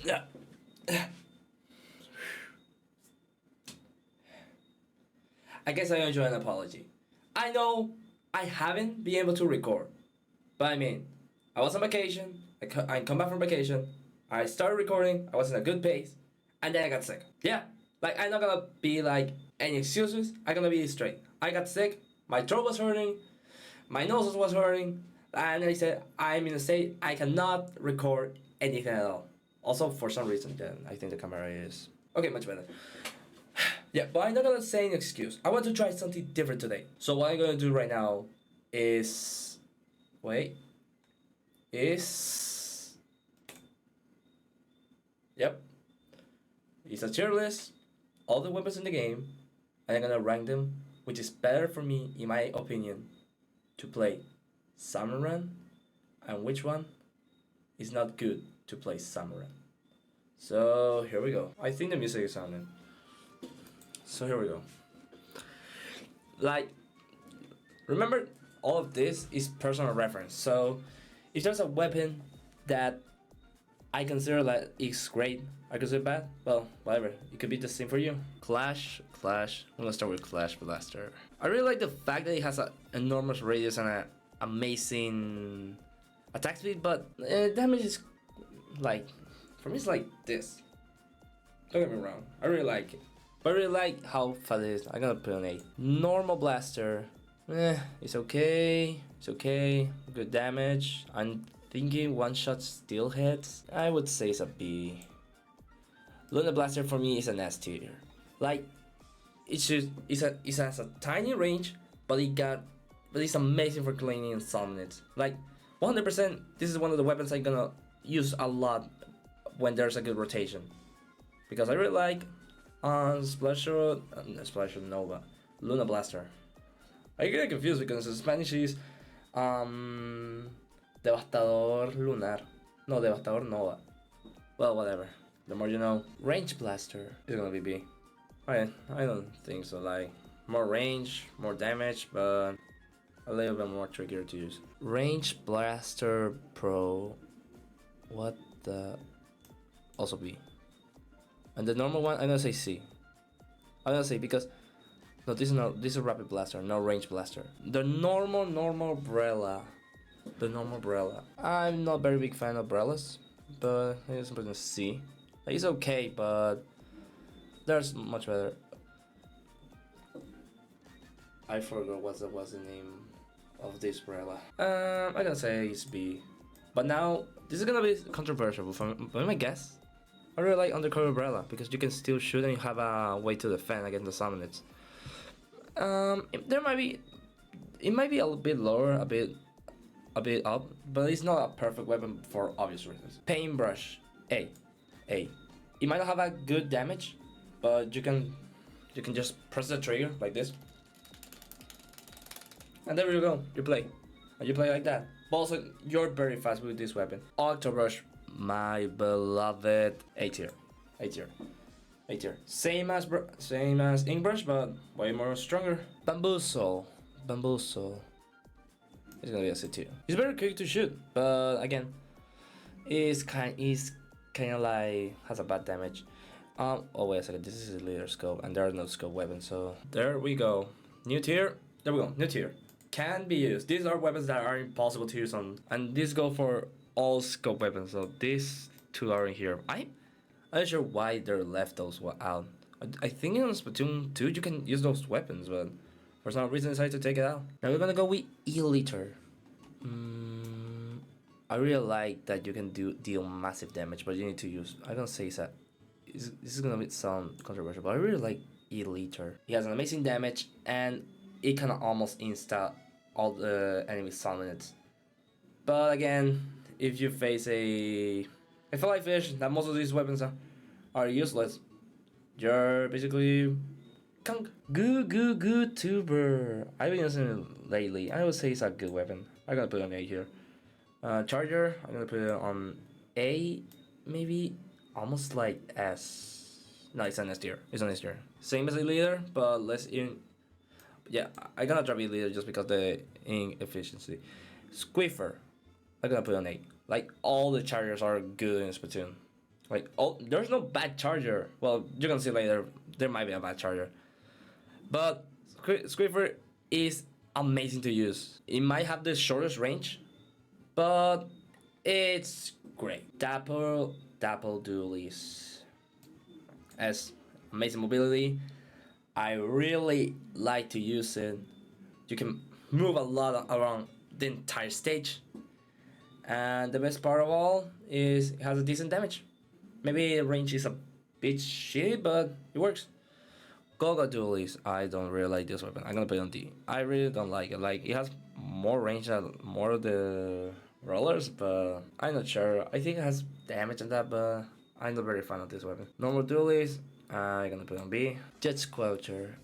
Yeah. I guess I enjoy an apology. I know I haven't been able to record, but I mean, I was on vacation. I come back from vacation. I started recording. I was in a good pace, and then I got sick. Yeah, like I'm not gonna be like any excuses. I'm gonna be straight. I got sick. My throat was hurting. My nose was hurting, and I said I'm in a state I cannot record anything at all. Also, for some reason, then I think the camera is okay, much better. Yeah, but I'm not gonna say an excuse. I want to try something different today. So what I'm gonna do right now is wait. Is yep. It's a tier list, all the weapons in the game, and I'm gonna rank them, which is better for me, in my opinion, to play Salmon Run, and which one is not good to play Salmon Run. So here we go. I think the music is sounding. So here we go. Like, remember, all of this is personal reference. So if there's a weapon that I consider that is great, I consider bad, well, whatever. It could be the same for you. Clash. I'm gonna start with Clash Blaster. I really like the fact that it has an enormous radius and an amazing attack speed, but damage is like, for me, it's like this. Don't get me wrong, I really like it. But I really like how fast it is. I'm gonna put on a normal blaster. It's okay. Good damage. I'm thinking one shot still hits. I would say it's a B. Luna Blaster for me is an S tier. Like, it has a tiny range, but it's amazing for cleaning and summoning. Like, 100%. This is one of the weapons I'm gonna use a lot when there's a good rotation, because I really like Splasher Nova, Luna Blaster. I get confused because in Spanish is Devastador Lunar. No, Devastador Nova. Well, whatever. The more you know. Range Blaster is gonna be B. I don't think so. Like, more range, more damage, but a little bit more trickier to use. Range Blaster Pro. What the? Also B. And the normal one, I'm gonna say C. I'm gonna say because no, this is a rapid blaster, no range blaster. The normal umbrella. The normal umbrella. I'm not very big fan of umbrellas, but I'm just gonna C. Like, it's okay, but there's much better. I forgot what was the name of this umbrella. I'm gonna say it's B. But now this is gonna be controversial. But my guess, I really like Undercover Umbrella because you can still shoot and you have a way to defend against the summons. It might be a bit lower, a bit up, but it's not a perfect weapon for obvious reasons. Paintbrush, A. It might not have a good damage, but you can just press the trigger like this, and there you go. You play like that. But also, you're very fast with this weapon. Octobrush, my beloved, A tier. Same as Inkbrush, but way more stronger. Bamboozle. It's gonna be a C tier. It's very quick to shoot, but again, is kind of like has a bad damage. Oh wait a second, this is a leader scope, and there are no scope weapons. So there we go. New tier. There we go. New tier. Can be used. These are weapons that are impossible to use on, and these go for all scope weapons. So these two are in here. I'm not sure why they left those out. I think in Splatoon 2 you can use those weapons, but for some reason decided to take it out. Now we're gonna go with Eliter. I really like that you can deal massive damage, but you need to use. I'm gonna say this is gonna sound controversial, but I really like Eliter. He has an amazing damage, and it can almost insta all the enemies summon it. But again, if you face a fly fish, that most of these weapons are useless, you're basically conk. Good tuber. I've been using it lately. I would say it's a good weapon. I'm gonna put it on A here. Charger, I'm gonna put it on A, maybe almost like S. No, it's an S tier. Same as a leader, but less in. Yeah, I'm gonna drop a leader just because the inefficiency. Squiffer, I'm gonna put on A. Like, all the chargers are good in Splatoon. Like, oh, there's no bad charger. Well, you can see later. There might be a bad charger, but Squeefer is amazing to use. It might have the shortest range, but it's great. Dapple Dualies has amazing mobility. I really like to use it. You can move a lot around the entire stage, and the best part of all is it has a decent damage. Maybe the range is a bit shitty, but it works. Goga Dualies, I don't really like this weapon. I'm gonna put it on D. I really don't like it. Like, it has more range than more of the rollers, but I'm not sure. I think it has damage on that, but I'm not very fan of this weapon. Normal Dualies, I'm gonna put it on B. Jet Squelcher,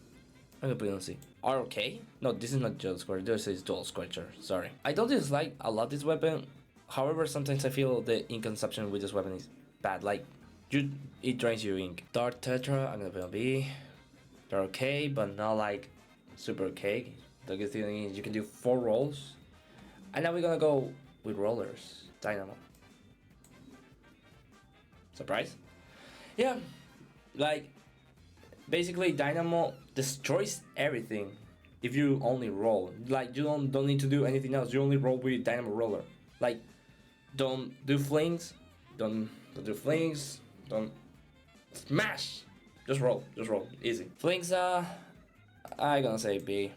I'm gonna put it on C. RK? No, this is not Jet Squelcher, this is Dual Squelcher, sorry. I don't dislike a lot this weapon, however, sometimes I feel the ink consumption with this weapon is bad. Like, it drains your ink. Dart Tetra, I'm gonna put it on B. They're okay, but not like super okay. The good thing is you can do 4 rolls. And now we're gonna go with rollers. Dynamo. Surprise? Yeah, like, basically Dynamo destroys everything if you only roll. Like, you don't need to do anything else. You only roll with Dynamo Roller. Like, don't do flings. Don't do flings. Don't smash. Just roll, easy. Flings, I gonna say B.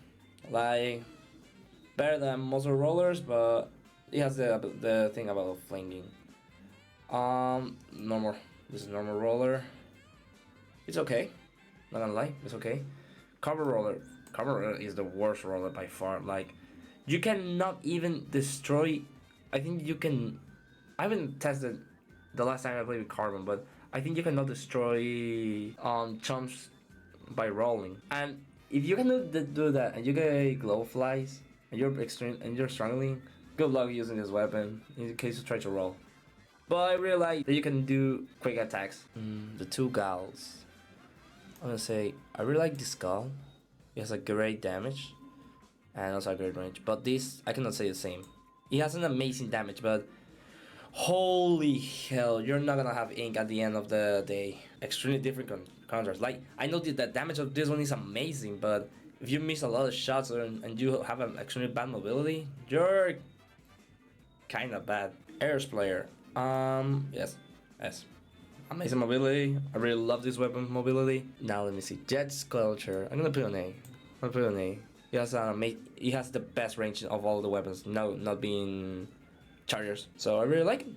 Like, better than most of the rollers, but it has the thing about flinging. Normal. This is normal roller. It's okay. Not gonna lie, it's okay. Cover roller. Cover roller is the worst roller by far. Like, you cannot even destroy. I think you can. I haven't tested the last time I played with Carbon, but I think you cannot destroy chumps by rolling. And if you can do that and you get glow flies and you're struggling, good luck using this weapon in case you try to roll. But I really like that you can do quick attacks. The 2 Gals. I'm gonna say I really like this Gal. It has a great damage and also a great range. But this, I cannot say the same. It has an amazing damage, but holy hell, you're not gonna have ink at the end of the day. Extremely different contrast. Like, I know that the damage of this one is amazing, but if you miss a lot of shots and you have an extremely bad mobility, you're kinda bad. Air Player. Yes. Amazing mobility. I really love this weapon mobility. Now let me see. Jet Sculpture. I'm gonna put on A. It has the best range of all the weapons. No, not being chargers. So I really like it.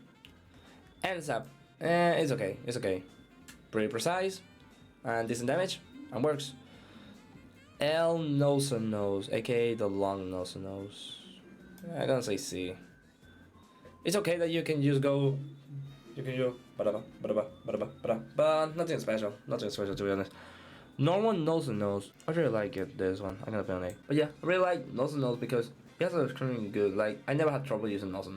And Zap. It's okay. Pretty precise and decent damage and works. L Nose, aka the long nose. I'm gonna say C. It's okay that you can just go. You can go but nothing special to be honest. Normal nose. I really like it. This one. I'm gonna put on A. But yeah, I really like nose because it has a screaming good. Like, I never had trouble using nose.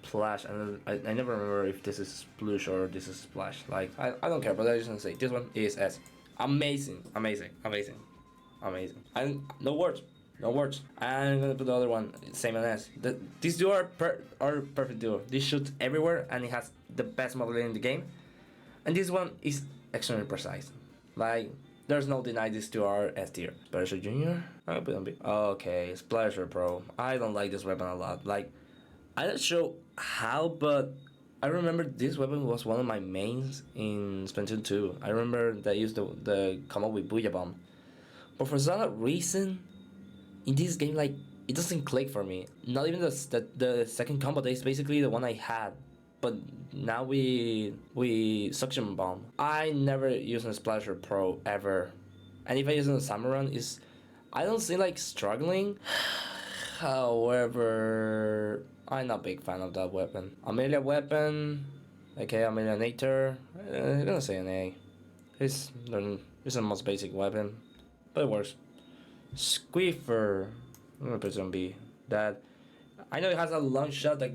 Splash, and I never remember if this is Splush or this is Splash. Like, I don't care, but I just want to say this one is S. Amazing. And no words. I'm gonna put the other one same as S. These two are perfect duo. This shoots everywhere and it has the best mobility in the game. And this one is extremely precise. Like, there's no deny these two are S tier. Splasher Junior. I'm gonna put on B. Okay, Splasher Pro. I don't like this weapon a lot. Like, I'm not sure how, but I remember this weapon was one of my mains in Splatoon 2. I remember that I used the combo with Booyah Bomb. But for some reason, in this game, like, it doesn't click for me. Not even the second combo that is basically the one I had. But now we Suction Bomb. I never use a Splasher Pro ever. And if I use a Salmon Run, I don't see like struggling. However, I'm not a big fan of that weapon. Amelia weapon, okay, Amelia Nature. I'm gonna say an A. It's the most basic weapon, but it works. Squeefer, I'm gonna put it on B. That, I know it has a long shot that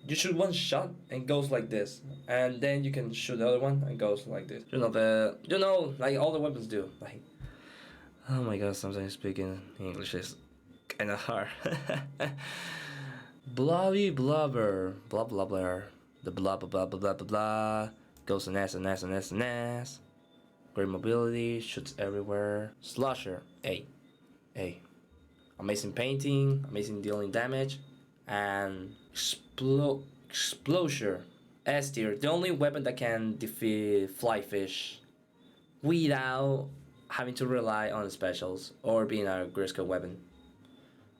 you shoot one shot and goes like this, and then you can shoot the other one and goes like this. Like all the weapons do. Like, oh my god, sometimes speaking English is kinda hard. Blobby Blubber, blah blah blah, the blah blah blah blah blah blah. Goes an S, an S, an S, an S. Great mobility, shoots everywhere. Slusher, A. A. Amazing painting, amazing dealing damage, and Explosure, S tier. The only weapon that can defeat Flyfish without having to rely on specials or being a Grisco weapon.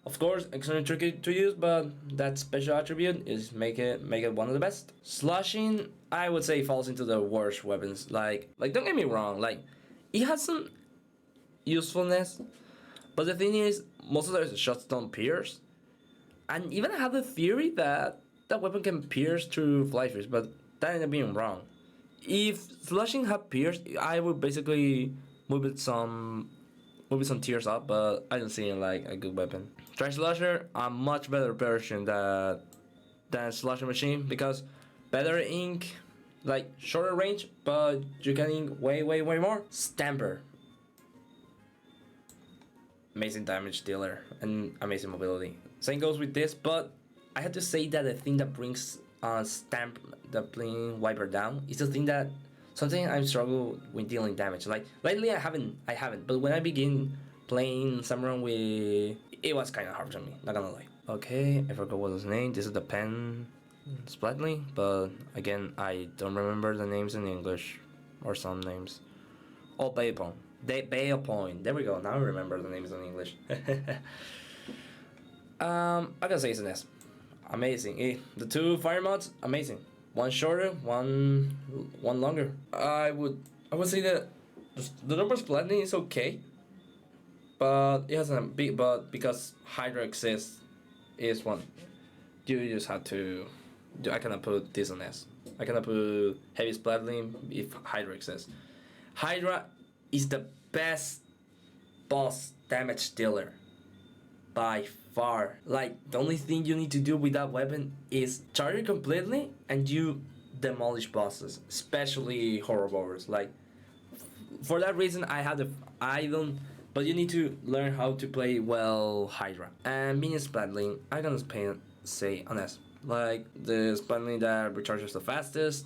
Of course, extremely tricky to use, but that special attribute is make it one of the best. Slushing, I would say, falls into the worst weapons. Like don't get me wrong, like it has some usefulness, but the thing is, most of the shots don't pierce. And even I have the theory that that weapon can pierce through Flyfish, but that ended up being wrong. If Slushing had pierced, I would basically move it some tears up, but I don't see it like a good weapon. Try Slusher, a much better version than Slusher Machine, because better ink, like shorter range, but you can ink way more. Stamper, amazing damage dealer and amazing mobility. Same goes with this, but I have to say that the thing that brings Stamp, the playing Wiper down, is the thing that something I struggle with dealing damage. Like lately I haven't, but when I begin playing Salmon Run with, it was kind of hard for me, not gonna lie. Okay, I forgot what his name. This is the pen Splatly, but again I don't remember the names in English, or some names. Oh, Bayapon. Bayapon. There we go. Now I remember the names in English. I can say it's an S. Amazing. The two fire mods, amazing. One shorter, one longer. I would say that the number Splatly is okay, but it has a big but because Hydra exists is one. You just have to. I cannot put this on S. I cannot put heavy Splatly if Hydra exists. Hydra is the best boss damage dealer by far. Like, the only thing you need to do with that weapon is charge it completely and you demolish bosses, especially horror bowers. Like, for that reason but you need to learn how to play well Hydra. And minion Splatling, I'm gonna say on S. Like, the Splatling that recharges the fastest,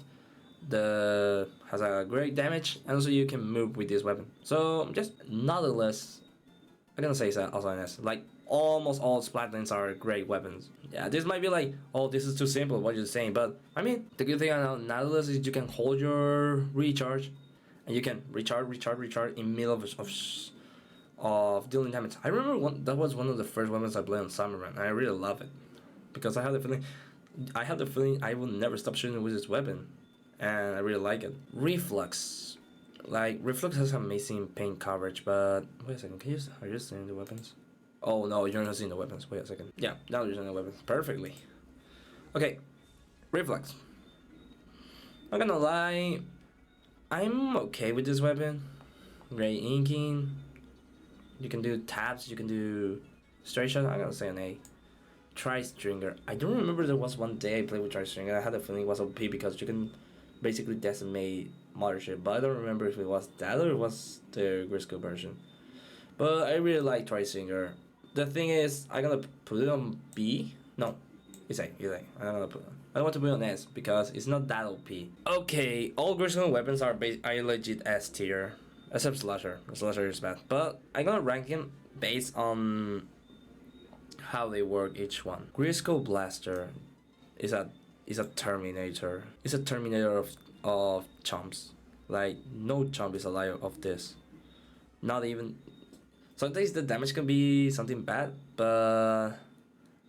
has a great damage, and also you can move with this weapon. So just nonetheless, I'm gonna say also an S. Like, almost all Splatlings are great weapons. Yeah, this might be like, oh, this is too simple, what you're saying, but I mean, the good thing about Nautilus is you can hold your recharge, and you can recharge in middle of dealing damage. I remember that was one of the first weapons I played on Salmon Run, and I really love it, because I have the feeling I will never stop shooting with this weapon, and I really like it. Reflux. Like, Reflux has amazing paint coverage, but wait a second, are you seeing the weapons? Oh no, you're not seeing the weapons. Wait a second. Yeah, now you're seeing the weapons perfectly. Okay, Reflux. Not gonna lie, I'm okay with this weapon. Great inking. You can do tabs, you can do straight shot. I'm gonna say an A. Tri-Stringer. I don't remember there was one day I played with Tri-Stringer. I had a feeling it was OP because you can basically decimate Mothership, but I don't remember if it was that or it was the Grisco version. But I really like Tri-Stringer. The thing is, I'm gonna put it on B. No, it's A. I don't want to put it on S because it's not that OP. Okay, all Grisco weapons are legit S tier, except Slasher. Slasher is bad, but I'm gonna rank him based on how they work each one. Grisco Blaster is a Terminator. It's a Terminator of chumps. Like, no chump is alive of this. Not even. Sometimes the damage can be something bad, but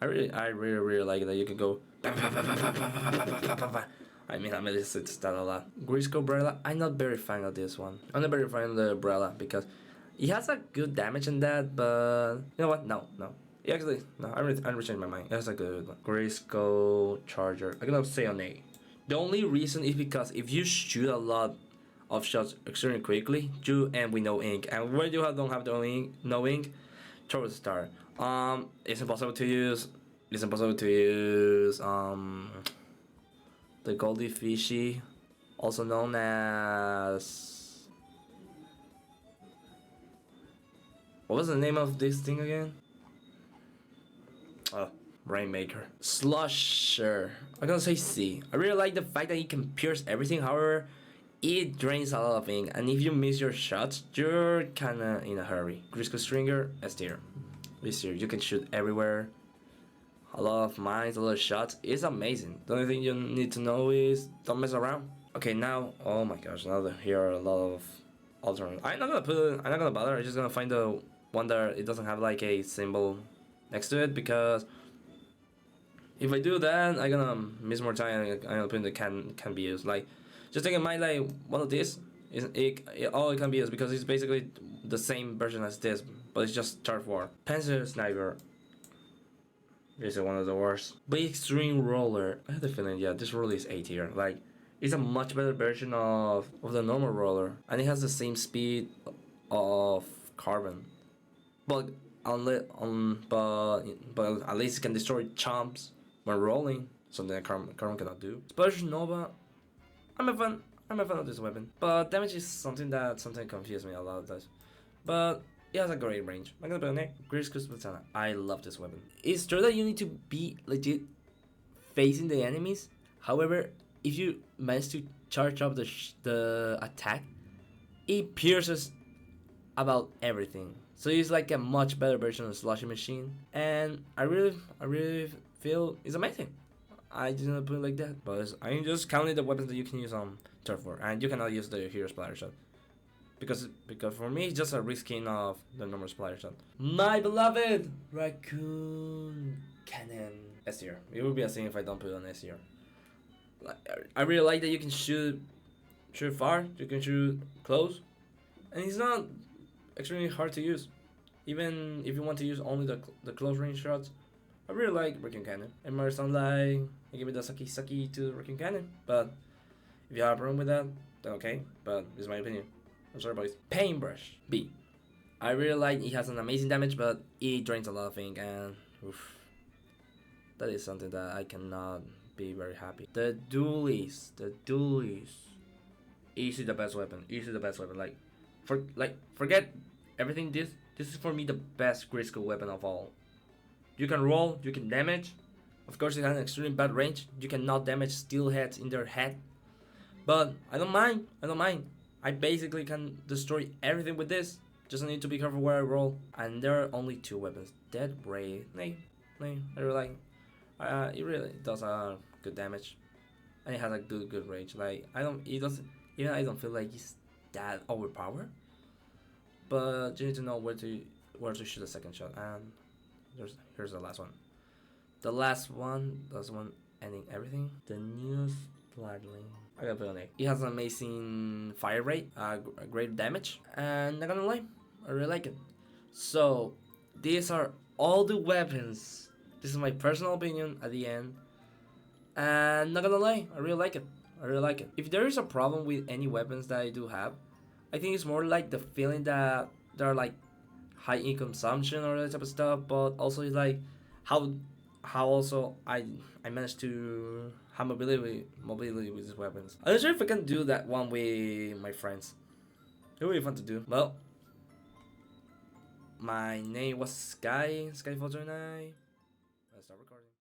I really like that you can go. I mean, it's that a lot. Grisco Umbrella, I'm not very fan of this one. I'm not very fan of the Umbrella because it has a good damage in that, but you know what? No. Actually, no, I'm changing my mind. That's a good one. Grisco Charger. I'm gonna say on A. The only reason is because if you shoot a lot of shots extremely quickly, you end with no ink. And when you don't have no ink, throw a star. It's impossible to use. The Goldie Fishy, also known as, what was the name of this thing again? Rainmaker. Slusher. I'm gonna say C. I really like the fact that he can pierce everything. However, it drains a lot of ink, and if you miss your shots, you're kinda in a hurry. Grisco Stringer, S tier. This tier, you can shoot everywhere. A lot of mines, a lot of shots. It's amazing. The only thing you need to know is don't mess around. Okay, now, oh my gosh, now here are a lot of alternate. I'm not gonna bother. I'm just gonna find the one that it doesn't have like a symbol next to it, because if I do that, I'm gonna miss more time. I'm gonna put in the can be used. Like, just take in mind, like, one of these is all it can be used, because it's basically the same version as this, but it's just turf war. Panzer Sniper. This is one of the worst. But Extreme Roller, I have the feeling, yeah, this roller is A tier. Like, it's a much better version of the normal roller, and it has the same speed of Carbon. But but at least it can destroy chumps when rolling, something that Carbon cannot do. Splash Nova, I'm a fan of this weapon, but damage is something that sometimes confuses me a lot of times. But it has a great range. I'm gonna put on it. Griscus Katana. I love this weapon. It's true that you need to be legit facing the enemies. However, if you manage to charge up the attack, it pierces about everything. So it's like a much better version of Slushy Machine, and I really feel it's amazing. I didn't put it like that, but I'm just counting the weapons that you can use on Turf War, and you cannot use the Hero Splatter Shot. Because for me, it's just a reskin of the normal splatter shot. My beloved Raccoon Cannon. S tier. It would be a sin if I don't put it on S tier. Like, I really like that you can shoot far, you can shoot close, and it's not extremely hard to use. Even if you want to use only the close range shots, I really like Raccoon Cannon. And more sound like I give it the Saki to Raccoon Cannon. But if you have a problem with that, then okay. But this is my opinion. I'm sorry, boys. Paintbrush B. I really like it. Has an amazing damage, but it drains a lot of ink, and oof, that is something that I cannot be very happy. The Duelist. Easy the best weapon. Forget everything. This is for me the best Grisco weapon of all. You can roll. You can damage. Of course, it has an extremely bad range. You cannot damage steel heads in their head, but I don't mind. I basically can destroy everything with this. Just need to be careful where I roll. And there are only two weapons. Dead Ray. I really like. It really does good damage, and it has a good range. Like I don't feel like it's that overpowered. But you need to know where to shoot the second shot. And here's the last one. The last one ending everything. The news Gladly. I gotta put on it. It has an amazing fire rate, great damage, and not gonna lie, I really like it. So, these are all the weapons. This is my personal opinion at the end, and not gonna lie, I really like it. If there is a problem with any weapons that I do have, I think it's more like the feeling that they're like high in consumption or that type of stuff, but also it's like how also I managed to have mobility with these weapons. I'm not sure if I can do that one with my friends. It would be fun to do. Well, my name was Sky429. Let's start recording.